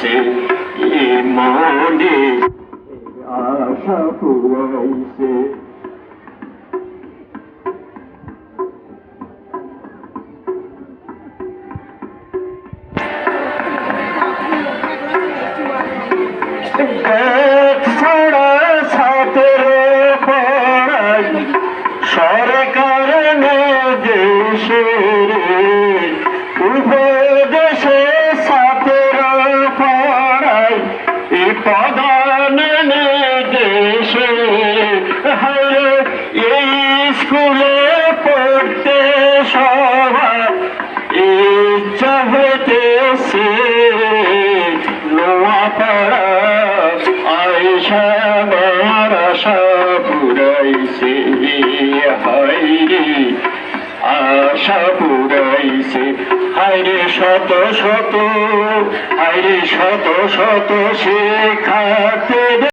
পুরাইছে মনে আশা পুরাইছে সরকার দেশে উপদেশে ছাত্র পড়াই প্রধান দেশে এই স্কুলে পড়তে সবাই ইচ্ছা হইতেছে নোয়াপাড়া আয়সা আমার আশা পুরাইছে হাইরে আশা পুরাইছে হাইরে শত শত হাইরে শত শত শিক্ষার্থী